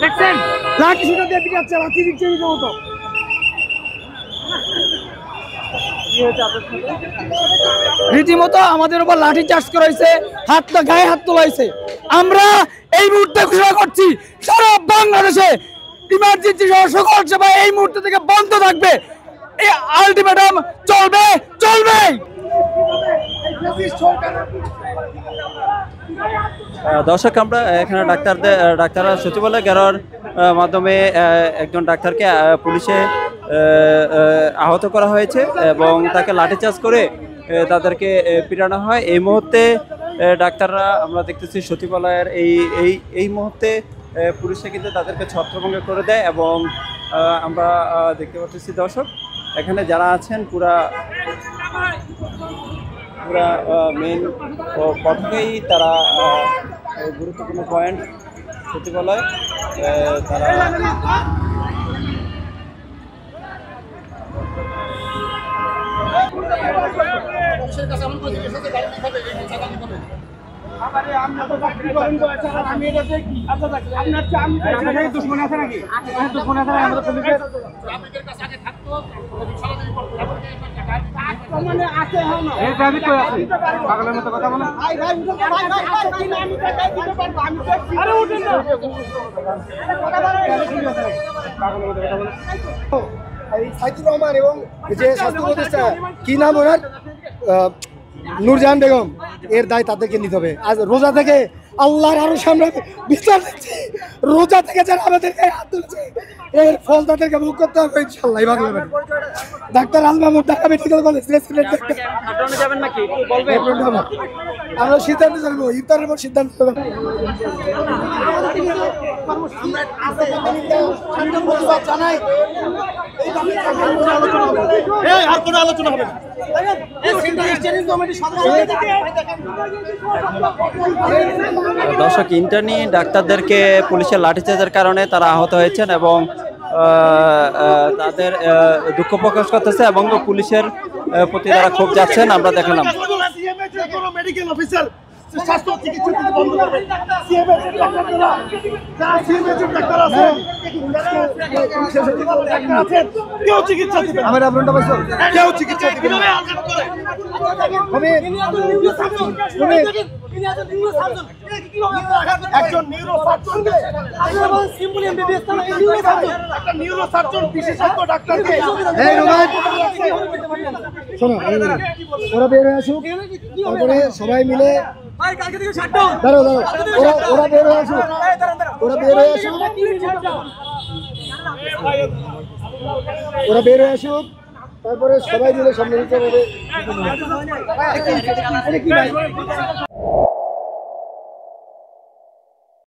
দেখছেন লাঠি শুটা দিয়ে পিটাচ্ছে, লাঠি দিচ্ছে রীতিমতো। রীতিমতো আমাদের উপর লাঠি চার্জ করা হয়েছে, গায়ে হাত তোলা হয়েছে। আমরা এই মুহূর্তে ঘোষণা করছি সারা বাংলাদেশে ইমার্জেন্সি সহ সকল সেবা এই মুহূর্তে থেকে বন্ধ থাকবে। এই আলটিমেটাম চলবে চলবে। দর্শক, আমরা এখানে ডাক্তাররা সচিবালয় ঘেরাওর মাধ্যমে একজন ডাক্তারকে পুলিশে আহত করা হয়েছে এবং তাকে লাঠিচার্জ করে তাদেরকে পিটানো হয়। এই মুহূর্তে ডাক্তাররা আমরা দেখতেছি সচিবালয়ের এই মুহূর্তে পুলিশে কিন্তু তাদেরকে ছত্রভঙ্গ করে দেয় এবং আমরা দেখতে পাচ্ছি দর্শক এখানে যারা আছেন পুরা মেন পথেই তারা গুরুত্বপূর্ণ পয়েন্ট সচিবালয় তারা সাইদুর রহমান এবং যে স্বাস্থ্য উপদেষ্টা কি নাম ওনার নূরজাহান বেগম, এর দায় তাদেরকে নিতে হবে। আজ রোজা থেকে আল্লাহর আরো সামনে বিচার দিচ্ছি, রোজা থেকে যারা আমাদেরকে হাত তুলছে এর ফল তাদেরকে ভোগ করতে হবে ইনশাআল্লাহ। ডাক্তার আলমামুর ঢাকা মেডিকেল কলেজ আমরা সিদ্ধান্ত জানবো, ইফতারের পর সিদ্ধান্ত জানাই। আর কোনো আলোচনা হবে না। দর্শক, ইন্টার্নি ডাক্তারদেরকে পুলিশের লাঠিচার্জের কারণে তারা আহত হয়েছেন এবং তাদের দুঃখ প্রকাশ করতেছে এবং পুলিশের প্রতি তারা ক্ষোভ যাচ্ছেন। আমরা দেখলাম মেডিকেল অফিসার স্বাস্থ্য চিকিৎসা বন্ধ করবে। কেউ চিকিৎসা দিবে, কেউ চিকিৎসা দিবে। একজন নিউরোসার্জন বিশেষজ্ঞ ডাক্তারকে শোনো, ওরা বের হয়ে আসুক, তারপরে সবাই মিলে ওরা বের হয়ে আসুক, ওরা বের হয়ে আসুক, ওরা বের হয়ে আসুক, তারপরে সবাই মিলে সামনে দিতে হবে।